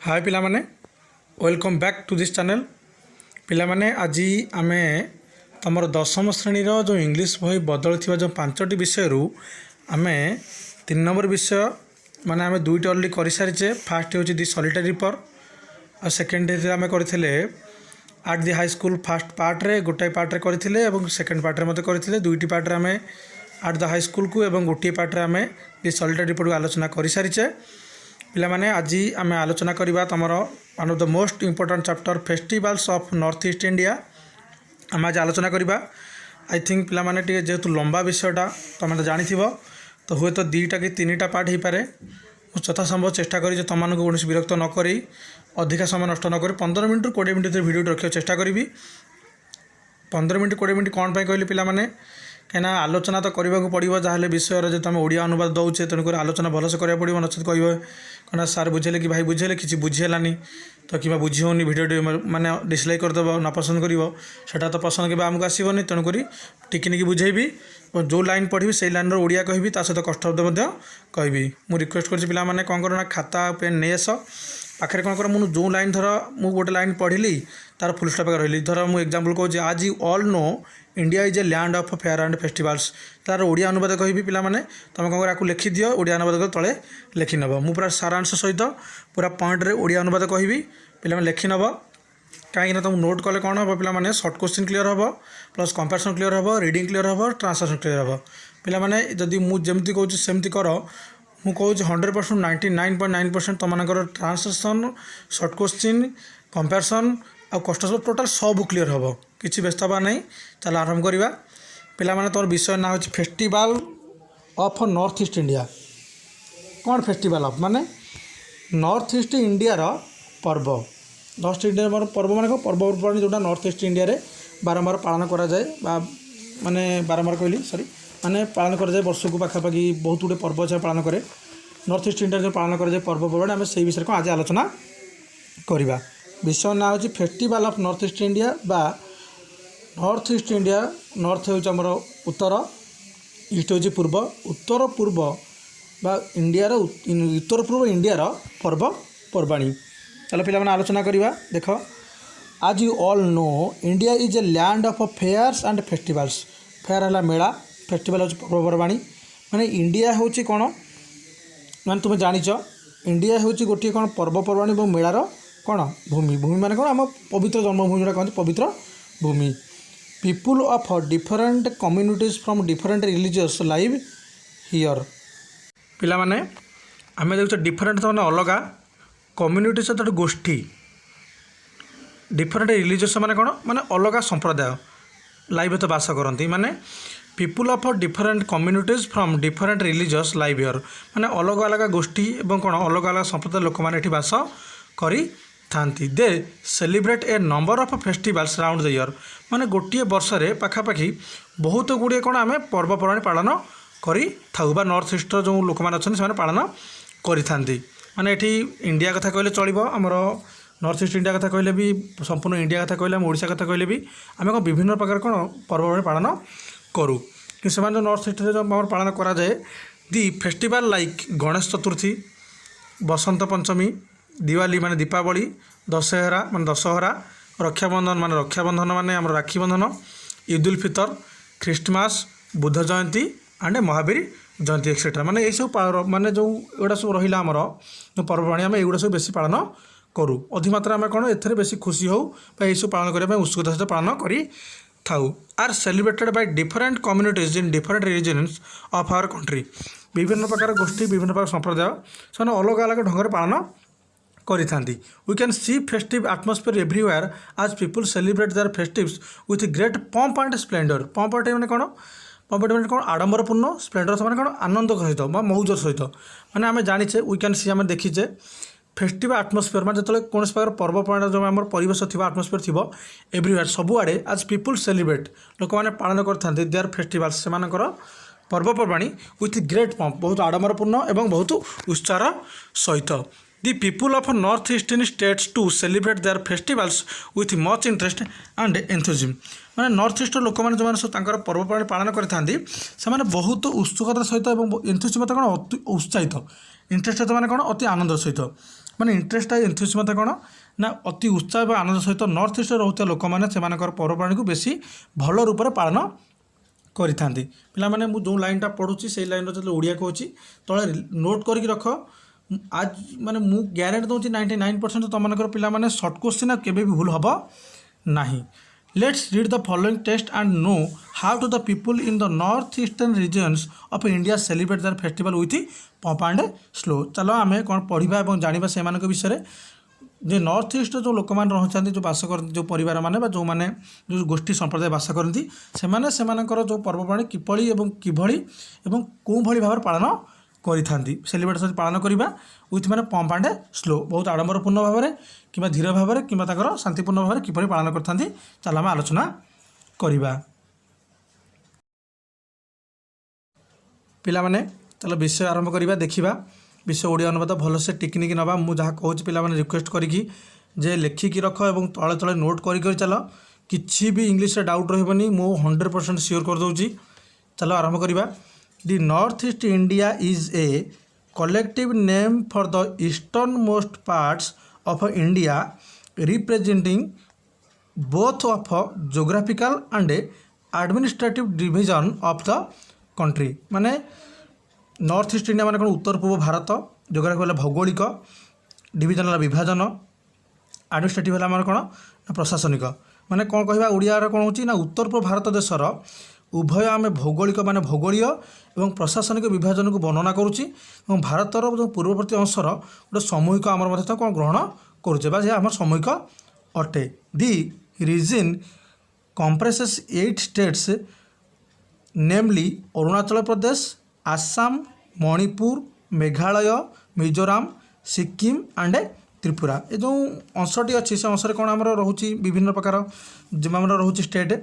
हाय पिला माने welcome back to this channel. पिला माने आज आमे तमर दशम श्रेणी जो इंग्लिश बही बदल जो 5टी विषय आमे 3 नंबर विषय माने आमे दुईटी अलरेडी कर सारीचे। फास्ट हूँ दि सॉलिटरी रिपर और सेकेंड आमे करथिले at the high school fast part रे गोटाए पार्ट रे करथिले एवं सेकेंड पार्ट रे मते करथिले। दुईटी पार्ट रे आमे एट द हाई स्कूल को एवं गोटे पार्ट रे आमे दि सॉलिटरी रिपर आलोचना कर सारीचे। पिला माने आज आमे आलोचना करिबा तमर one of the most important chapter festivals of north east India आम आज आलोचना करिबा। आई थिंक पिला माने टिके जेहेतु लंबा विषयटा तुम जानी तो हुए तो 2टा कि 3टा पार्ट हो पारे। यथा संभव चेष्टा करी तुम मानक कौन विरक्त न करी अधिका समय नष्ट न करी 15 मिनट 20 मिनट वीडियो रखा चेष्टा करी। 15 मिनट 20 मिनट कौन कहली पिला माने कहीं आलोचना तो करने को पड़ो जहाँ विषय जो आम ओडिया अनुवाद दौचे तेणुक आलोचना भलसे करा पड़ो नचेत कह कहना सार बुझेले कि भाई बुझेले किसी बुझीगलानी तो कि बुझी होनी भिडियो माने डिसलाइक करदेव ना पसंद करा तो पसंद के आमको आसबनी तेणुक टिकी बुझेबी जो लाइन पढ़ी से लाइन ओडिया कहबी ता सहित कष्ट शब्द कहबी। मुझे रिक्वेस्ट कर पाने कौन करना खाता पेन नहीं आस पाखे कौन कर मुझे जो लाइन धर मुझे गोटे लाइन पढ़ी तार फुल स्टॉप रही धर मुझे एग्जांपल कहूँ आज you all know India is a land of fair and festivals तार ओडिया अनुवाद कहबी पिला माने तुम कौन कर लिखि दियो ओडिया अनुवाद कर तले लिखि नब मु पूरा सारांश सहित पूरा पॉइंट रे ओडिया अनुवाद कहबी पिला माने लिखि नब कहीं तुम नोट कले कौन हम पिला माने शॉर्ट क्वेश्चन क्लियर हम प्लस कंपैरिजन क्लियर हम रीडिंग क्लियर हम ट्रांसलेशन क्लियर हम पिला माने जदि मु जेमती कहूँ सेमती कर मु कहूँ 100% 99.9% तुम ट्रांसलेशन शॉर्ट क्वेश्चन कंपैरिजन आ कष्ट टोटाल सब क्लियर हम किसी व्यस्त हवा नहीं। चल आरंभ करवा पिला माने तोर विषय ना हो festival of north east India. कौन फेस्टिवल ऑफ माने नॉर्थ ईस्ट इंडिया रो पर्व नॉर्थ इंडिया पर्व माने पर्वपर्वाणी जोटा नॉर्थ ईस्ट इंडिया रे बारंबार पालन करा जाए माने बारंबार कहली सॉरी माने पालन करा जाए वर्ष को पाखापाखि बहुत गुटे पर्व अच्छे पालन करे नॉर्थ ईस्ट इंडिया जो पालन करा जाए पर्वपर्वाणी आम से विषय को आज आलोचना करवा। विषय ना हो festival of north east India बा नॉर्थ ईस्ट इंडिया नॉर्थ होमर उत्तर ईस्ट हूँ पूर्व उत्तर पूर्व बा इंडिया उत्तर पूर्व इंडिया पर्वपर्वाणी। चलो पिला माने आलोचना करवा। देख आज you all know India is a land of fairs and festivals. Fair है मेला फेस्टिवल हूँ पर्वपर्वाणी माने इंडिया हूँ कौन माने तुम जानिच इंडिया हूँ गोटे कौन पर्वपर्वाणी और मेलार कौन भूमि भूमि माने कौन आम पवित्र जन्मभूमि जो कहते पवित्र भूमि। People of different communities from different religious live here. पिला माने आम देखो डिफरेंट तो अलग कम्युनिटी सहित गोष्ठी डिफरेंट रिलीजियस माने कौन माने अलग संप्रदाय लाइव तो बास करती माने people of different communities from different religious live here माने अलग अलग गोष्ठी और कौन अलग अलग संप्रदाय लोक मैंने ये बास करी थांती। They celebrate a number of festivals round the year माने गोटे वर्ष रे पाखापाखि बहुत गुड़े कौन आम पर्वपर्वाणी पालन करी थाउ बा नॉर्थ ईस्ट जो लोक मैंने अच्छा से पालन करी थांती माने एठी इंडिया कथा कहले चलिबो आमर नॉर्थ ईस्ट इंडिया कथा कहले भी संपूर्ण इंडिया कथा कहले ओडिशा कथा कहले भी आम कौन विभिन्न प्रकार कौन पर्वपर्वाणी पालन करूँ कि से जो नॉर्थ ईस्ट जो आम पालन करा जाए दि फेस्टिवल लाइक गणेश चतुर्थी बसंत पंचमी दिवाली माने दीपावली दशहरा माने दशहरा रक्षाबंधन माने रक्षाबंधन माने आम राखी बंधन ईद उल फितर ख्रीष्टमास बुद्ध जयंती एंड महावीर जयंती एक्सेट्रा माने ये सब माने जो एगुड़ा सब रहा आमर पर्ववाणी आम एगुड़ा सब बेसी पालन करूँ अधिमात्रा आम कौन ए बेसी खुशी हो सब पालन करने उत्सुकता सहित पालन करी थाउ are celebrated by different communities in different religions of our country. विभिन्न प्रकार गोष्ठी विभिन्न प्रकार संप्रदाय से अलग अलग ढंग पालन करी थांती। We can see festive atmosphere everywhere as people celebrate their festives with great pomp and splendour. Pomp मैंने कौन पंप मैंने कौन आडंबरपूर्ण स्प्लेंडर मैंने कौन आनंद सहित मौज सहित मैंने आम जाचे वी कैन सी आम देखीचे फेस्टिव एटमॉस्फेयर मैं जो कौन प्रकार पर्वपर्वाणी जो आम परिवेश थी एटमॉस्फेयर थी एवरीवेयर सबुआड़े आज पीपुल सेलिब्रेट लोक मैंने पालन करते देयर फेस्टिवल्स से पर्वपर्वाणी विथ ग्रेट पंप बहुत आडंबरपूर्ण एवं बहुत उत्साह सहित। The people of north eastern states to celebrate their festivals with much interest and enthusiasm माने नॉर्थ ईस्ट लोक मैंने जो सब पर्वपर्वाणी पालन करते से बहुत उत्सुकता सहित एंथुजियाज्म कौन अति उत्साहित इंटरेस्ट माने कौन अति आनंद सहित माने इंटरेस्ट एंथुसियाज्म कौन ना अति उत्साह और आनंद सहित नॉर्थ ईस्ट रोता लोक मैंने से पर्वपर्वाणी को बेसी भल रूप से पालन करि पाने मुझे जो लाइनटा पढ़ुची से लाइन जो ओडिया कहूँ तले नोट करके रख आज माने मु ग्यारंटी दूसरी 99% तुम पे सर्ट क्वेश्चन केबे भी भूल हम ना। Let's read the following text and know how to the people in the north eastern regions of India celebrate their festival with pomp and show. चलो आम कौन पढ़ा और जाना से विषय जे नॉर्थ ईस्ट जो लोक मैंने रही जो बास कर जो परिवार मैंने जो मैंने जो गोष्ठी संप्रदाय बास करती से जो पर्वपर्वाणी किपली एवं किभली एवं कौ भली भाव पालन करि सेलिब्रेट पालन करवा विथ मैंने पंप एंड स्लो बहुत आडंबरपूर्ण भाव में कि धीर भाव में कि शांतिपूर्ण भाव में किपरि पालन करते चल आम आलोचना करवा। पिला माने चलो विषय आरंभ करवा देखा विषय ओडिया अनुवाद भलसे टिकनिक नवा मुझे जहाँ कहूँ पे रिक्वेस्ट करी जे लेखिकी रख और तले तले नोट कर चल किसी भी इंग्लीश डाउट रही मु 100% सियोर करदे। चलो आरंभ करवा। The north east India is a collective name for the eastern most parts of India representing both of geographical and administrative division of the country. माने नॉर्थ ईस्ट इंडिया माने कौन उत्तर पूर्व भारत जोग्राफी वाला भौगोलिक डिविजन विभाजन एडमिनिस्ट्रेटिव है आम कौन प्रशासनिक माने कौन कहवा ओडिया कौन हो ना उत्तर पूर्व भारत देशर उभय आम भौगोलिक माने भौगोलीय और प्रशासनिक विभाजन को वर्णना करुच्ची भारतर जो पूर्ववर्ती अंशर गोटे सामूहिक आम कौन ग्रहण करुचे बा आम सामूहिक अटे। The region comprises 8 states namely Arunachal Pradesh Assam Manipur Meghalaya Mizoram Sikkim and Tripura. ये जो अंशटी अच्छी से अंशर कौन आम रोचे विभिन्न प्रकार जो आम रोचे स्टेट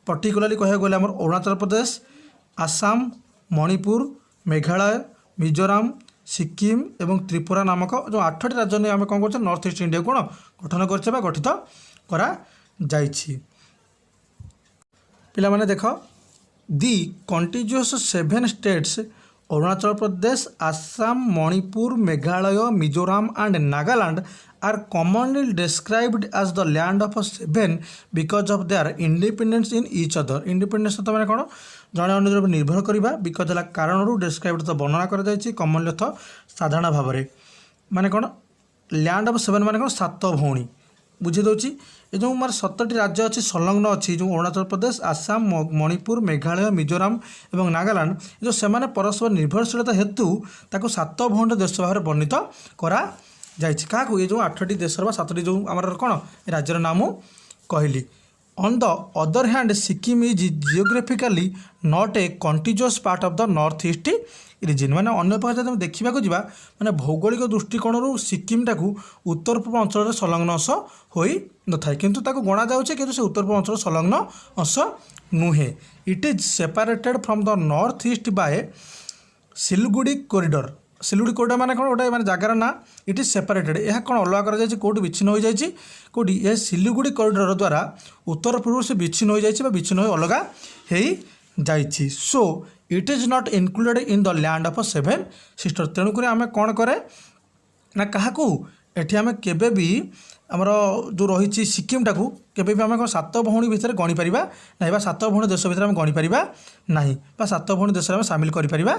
पर्टिकुलाली कह गले आम अरुणाचल प्रदेश आसाम मणिपुर मेघालय मिजोराम सिक्किम एवं त्रिपुरा नामक जो 8टी राज्य ने आम कौन कर नॉर्थ ईस्ट इंडिया कौन गठन कर गठित करा जाइछि। पिला माने देख the continuous 7 states Arunachal Pradesh Assam Manipur Meghalaya Mizoram and Nagaland are commonly described as the land of 7 because of their independence in each other. Independence तो मैंने कौन जड़े अन्य निर्भर करवा बिकज है कारण डिस्क्राइब्ड तो वर्णना कर कॉमनली अर्थ साधारण भाव में माने कौन लैंड ऑफ 7 माने कौन 7 भौणी बुझे दूसरी ये जो मार 7टी राज्य अच्छी संलग्न अच्छी जो अरुणाचल प्रदेश आसाम मणिपुर मेघालय मिजोराम और नागालैंड जो से परस्पर निर्भरशीलता हेतु ताको 7 भौंड देश भाव में वर्णित करा जाइछि। क्या ये जो 8टी देश 7टी जो आम कौन राज्यर नाम कहली। On the other hand Sikkim is geographically not a continuous part of the north east region माने अन्य प्रकार जब देखा जा माने भौगोलिक दृष्टिकोण सिक्किम टाक उत्तर पूर्व अंचल संलग्न अंश हो न था किंतु गणा जाऊे कि से उत्तर पूर्व अंचल संलग्न अंश नुहे। It is separated from the north east by Siliguri corridor. Siliguri corridor माने कौन गोटे माने जगार ना इट इज सेपरेटेड यह कौन अलग कर कौट विच्छिन्न हो जाए कौटी यह सिलगुड़ी कॉरिडोर द्वारा उत्तर पूर्व से विच्छिन्न हो जाए विच्छिन्न हो अलग हो जाइछि। So it is not included in the land of 7 sister. तेणुक आम कौन करे ना क्या एठी आम केबे भी आमर जो रही सिक्किम टाक केबे भी आम कौन 7 भौणी भितर गणी पारिबा ना 7 भौणी देश भितर आम गणी पारिबा नाही 7 भौणी देश आम सामिल करि पारिबा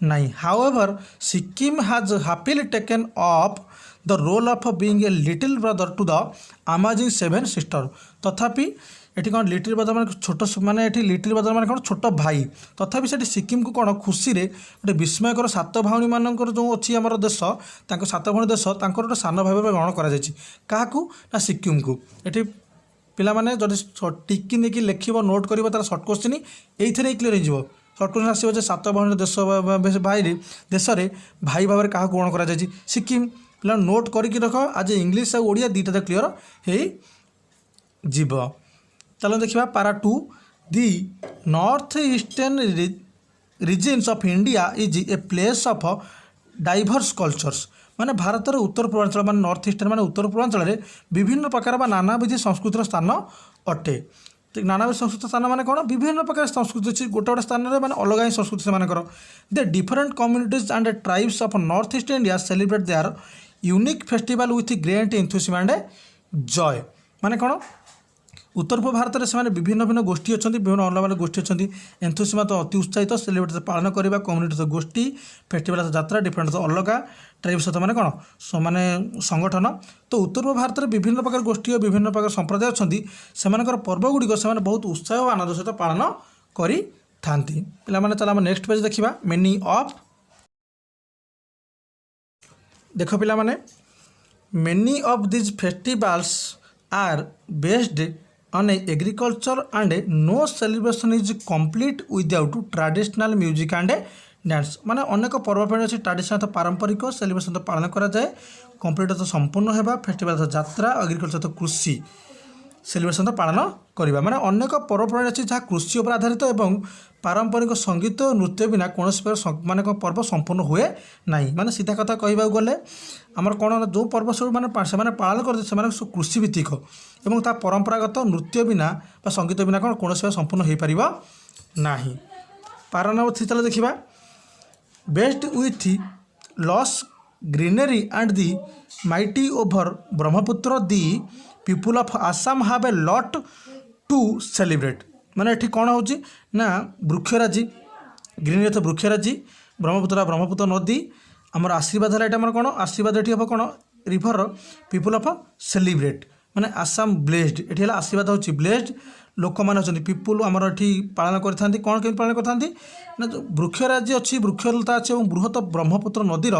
नाही। However Sikkim has happily taken up the role of being a little brother to the amazing 7 sister. तथापि एटी कौन लिटिल ब्रदर मान छोट माने एटी लिटिल ब्रदर मान कौन छोट भाई तथापि से सिक्किम को कौन खुशी रे गोटे विस्मयकर 7 भाई मानकर जो अच्छी आम देश 7 भौणी देश गोटे सान भाई भाव ग्रहण कर सिक्किम को एटी पिला माने जदि टिकी नहीं लिख नोट कर तार सर्ट क्वेश्चन ये क्लीयर हो सर्ट क्वेश्चन आसो 7 भौणी देश भाई देश में भाई भाव में क्या ग्रहण कर सिक्किम पिला नोट करके रख आज इंग्लीश और ओडिया दुईटा क्लीयर हो जीव। चलो देखा पारा 2 the north eastern regions of India is a place of diverse cultures. माने भारतर उत्तर पूर्वांचल मान नॉर्थ ईस्टर्न मान उत्तर पूर्वांचल में विभिन्न प्रकार नानाविध संस्कृतिर स्थान अटे। नानाविध संस्कृति स्थान माने कौन विभिन्न प्रकार संस्कृति अच्छी गोटे गोटे स्थान में माने अलग ही संस्कृति से the different communities and tribes of north east India celebrate there unique festival with great enthusiasm and Joy माने कौन उत्तर पूर्व भारत में से विभिन्न भिन्न गोष्ठी अच्छा विभिन्न अलग अलग गोष्ठी अच्छा एंथुसियाज्म तो अति उत्साहित सेलिब्रेट पालन करवा कम्युनिटी सहित गोष्ठी फेस्टिवल यात्रा डिफरेंट अलग ट्राइब सहित मैंने कौन माने संगठन तो उत्तर पूर्व भारत में विभिन्न प्रकार गोष्ठी और विभिन्न प्रकार संप्रदाय अच्छा से पर्वगुड़िक से बहुत उत्साह और आनंद सहित पालन करी थांती पे चल आम नेक्स्ट पेज देखा मेनी ऑफ देख पिला माने many of these festivals are based on agriculture and no celebration is complete without traditional music and dance माने अनेक पर्वपर्णी अच्छी ट्रेडिशनल तो पारंपरिक सेलिब्रेशन तो पालन करा जाए कंप्लीट तो संपूर्ण होगा फेस्टिवल तो यात्रा एग्रीकल्चर तो कृषि सेलिब्रेशन तो पालन करवा माने अनेक पर्वपर्णी अच्छी जहाँ कृषि उपर आधारित एवं पारंपरिक संगीत और नृत्य बिना कौन माने पर्व संपूर्ण हुए ना माने सीधा कथा कहवाक गले आमर कौन जो पर्व सब मैंने पालन करते कृषि भित्तिक और ता परंपरागत नृत्य बिना संगीत बिना कौन कौन संपूर्ण हो पार ना पारा नंबर 3 चलो देखा blessed with lush greenery and the mighty over Brahmaputra the people of Assam have a lot to celebrate माने एठी कौन हो ना वृक्षराजी ग्रीनरी तो वृक्षराजी ब्रह्मपुत्र नदी आमर आशीर्वाद है यहाँ कौन आशीर्वाद ये हम कौन रिभर पीपुल ऑफ सेलिब्रेट माने आसाम ब्लेस्ड ये आशीर्वाद हो ब्लेस्ड लोक मैंने अच्छा पीपुल आमर ये पालन करते कौन केमी पालन करते ना जो वृक्षराजी अच्छी वृक्षलता अच्छी और बृहत ब्रह्मपुत्र नदीर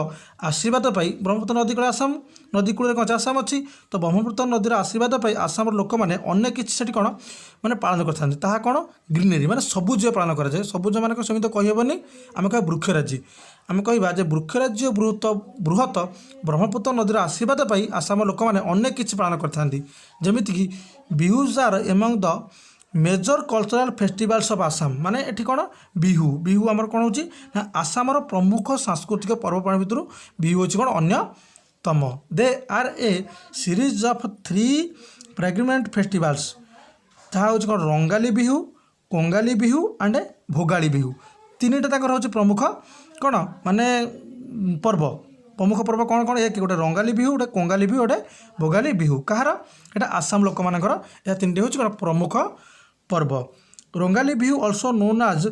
आशीर्वाद पाई ब्रह्मपुत्र नदी कूल आसाम नदी कूल कौन आसाम अच्छी तो ब्रह्मपुत्र नदीर आशीर्वाद पाई आसाम लोक मैंने अनेक किसी कौन मैंने पालन करते कौन ग्रीनरी माने सबुज पालन कराए सबुज मान सेमती कहीहबनी आम कह वृक्षराजी आम कह वृक्षराज्य बृहत ब्रह्मपुत्र नदीर आशीर्वाद पाई आसाम लोक मैंने अनेक किसी पालन करते जमीक Bihus are among the major cultural festivals of Assam माने एठी कौन बिहू बिहू आमर कौन हो आसामर प्रमुख सांस्कृतिक पर्वपर्णी भितर बिहू हो कौन अन्यतम they are a series of 3 fragment festivals जहाँ हूँ कौन रंगाली बिहू कंगाली बिहू एंड भोगाली बिहू 3टा हूँ प्रमुख कौन माने पर्व प्रमुख पर्व कौन कौन एक गोटे रंगाली बिहू गोटे कंगाली बिहू गोटे भोगाली बिहू कहार यहाँ आसाम लोक मानकर यह 3टी हूँ कौन प्रमुख पर्व Rongali Bihu also known as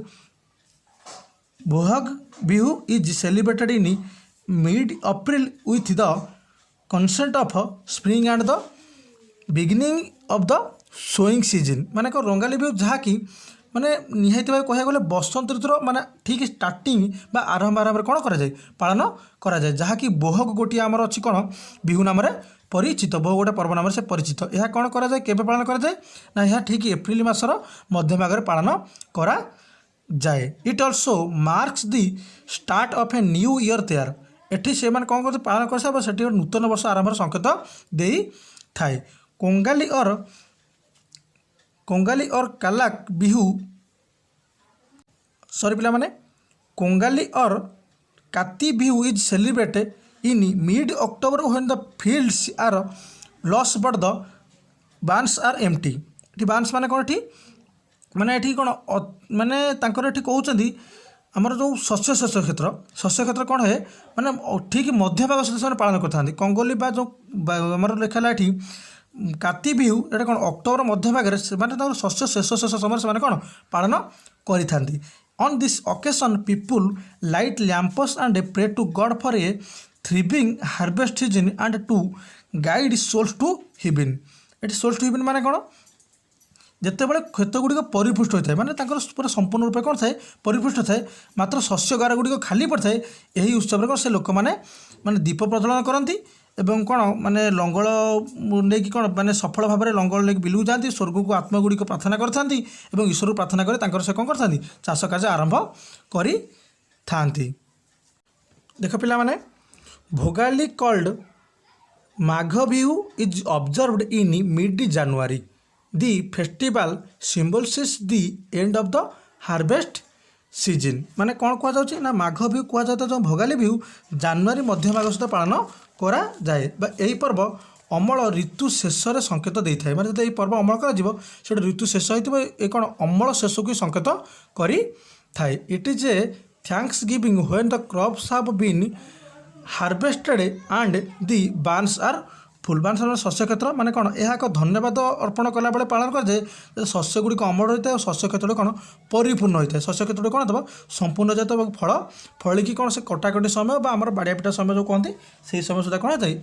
Bohag Bihu is celebrated in mid April with the consent of spring and the beginning of the sowing season माने कौन रंगाली बिहू जहाँकि माने निहाती भाव कह गले बसंत ऋतुर माने ठीक स्टार्टिंग बा आरंभ कौन कराए पालन कराए जहाँकि बोहग गोटे आमर अच्छी कौन बिहू नाम परिचित बोहग गोटे पर्व नाम से परिचित यह कौन कराए केबे पालन कराए ना यह ठीक एप्रिल मासर मध्य भाग पालन करा जाए it also marks the start of a new year तेयर एठी से माने कौन करते पालन कर से नूतन वर्ष आरंभ संकेत दे थाए कंगाली और कालाक बिहू सॉरी पिला माने Kongali or Kati Bihu is celebrated in mid October when the fields are lush but the barns are empty ये बांस माने कौन ये माने ये कौन माने तांकर ये कहते आमर जो शस्य क्षेत्र कौन है माने ठीक मध्य भाग सहित पालन करते कंगोली बा जो आमर लिखा ये काती बिहू ये कौन अक्टोबर मध्य भाग में शस्य शेष समय से कौन पालन करी on this occasion people light lamps and pray to God for a thriving harvest season and to guide souls to heaven ये सोल्स टू हिबिन माने कौन जिते बड़े क्षेत गुड़िक परिपुष्ट होता है माने पूरा संपूर्ण रूप कौन थाए परिपुष्ट थाए मात्र शस्य गार गुड़िक खाली पड़ता है यही उत्सव कौन से लोक मैंने दीप प्रज्वलन करती एवं कौन माने लंगल नहीं कौन माने सफल भाव में लंगल लेकिन बिलू जाती स्वर्ग को आत्मगुड़िक प्रार्थना करती ईश्वर प्रार्थना कर से कौन करती चाष कार्य आरंभ करी थांती देख पिला माने Bhogali called Magh Bihu is observed in mid January the festival symbolises the end of the harvest season माने कौन कह जाउछि ना माघ बिहू कह जाता जो भोगाली बिहू जानुआरी मध्य भाग सहित पालन करा जाए बा एही पर्व अमल ऋतु शेष संकेत दे थाए माने जब पर्व अमल कर ऋतु शेष हो कौन अमल शेष को संकेत करी थाए it is a thanksgiving when the crops have been harvested and the barns are full. Barns ମାନେ ଶସ୍ୟ କ୍ଷେତ୍ର ମାନେ କ'ଣ, ଏହା ଏକ ଧନ୍ୟବାଦ ଅର୍ପଣ କଲାବେଳେ ପାଳନ କରାଯାଏ ଯେ ଶସ୍ୟ ଗୁଡ଼ିକ ଅମଳ ହୋଇଥାଏ ଓ ଶସ୍ୟ କ୍ଷେତ୍ରଟି କ'ଣ ପରିପୂର୍ଣ୍ଣ ହୋଇଥାଏ। ଶସ୍ୟ କ୍ଷେତ୍ରଟି କ'ଣ ଦେବ ସମ୍ପୂର୍ଣ୍ଣ ଯେତ ଏବଂ ଫଳିକି କ'ଣ ସେ କଟାକଟି ସମୟ ବା ଆମର ବାଡ଼ିଆ ପିଟା ସମୟ ଯେଉଁ କୁହନ୍ତି ସେହି ସମୟ ସୁଦ୍ଧା କ'ଣ ହୋଇଥାଏ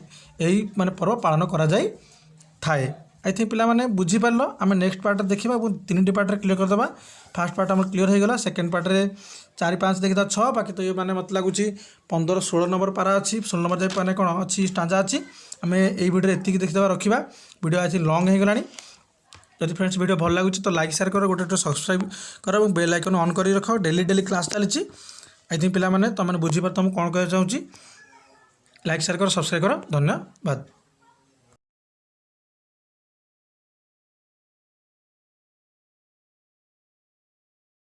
ଏହି ମାନେ ପର୍ବ ପାଳନ କରାଯାଇଥାଏ। ଆଇ ଥିଙ୍କ ପିଲାମାନେ ବୁଝିପାରିଲ। ଆମେ ନେକ୍ସଟ ପାର୍ଟରେ ଦେଖିବା ଏବଂ 3ଟି ପାର୍ଟରେ କ୍ଲିୟର କରିଦେବା। ଫାର୍ଷ୍ଟ ପାର୍ଟ ଆମର କ୍ଲିୟର ହୋଇଗଲା। ସେକେଣ୍ଡ ପାର୍ଟରେ 4, 5 ଦେଖିବା 6 ବାକି ତ ଏ ମାନେ ମୋତେ ଲାଗୁଛି 15, 16 ନମ୍ବର ପାରା ଅଛି। 16 ନମ୍ବର ଯାଇ ମାନେ କ'ଣ ଅଛି ଷ୍ଟାଞ୍ଜା ଅଛି। ଆମେ ଏଇ ଭିଡ଼ିଓରେ ଏତିକି ଦେଖିଦେବା ରଖିବା। ଭିଡ଼ିଓ ଆଜି ଲଙ୍ଗ୍ ହୋଇଗଲାଣି। ଯଦି ଫ୍ରେଣ୍ଡସ୍ ଭିଡ଼ିଓ ଭଲ ଲାଗୁଛି ତ ଲାଇକ୍ ସେୟାର କର, ଗୋଟେ ସବସ୍କ୍ରାଇବ୍ କର ଏବଂ ବେଲ୍ ଆଇକନ୍ ଅନ୍ କରି ରଖ। ଡେଲି କ୍ଲାସ୍ ଚାଲିଛି। ଆଇ ଥିଙ୍କ ପିଲାମାନେ ତୁମେ ବୁଝିପାର ତୁମକୁ କ'ଣ କହିବାକୁ ଚାହୁଁଛି। ଲାଇକ୍ ସେୟାର କର, ସବସ୍କ୍ରାଇବ୍ କର। ଧନ୍ୟବାଦ।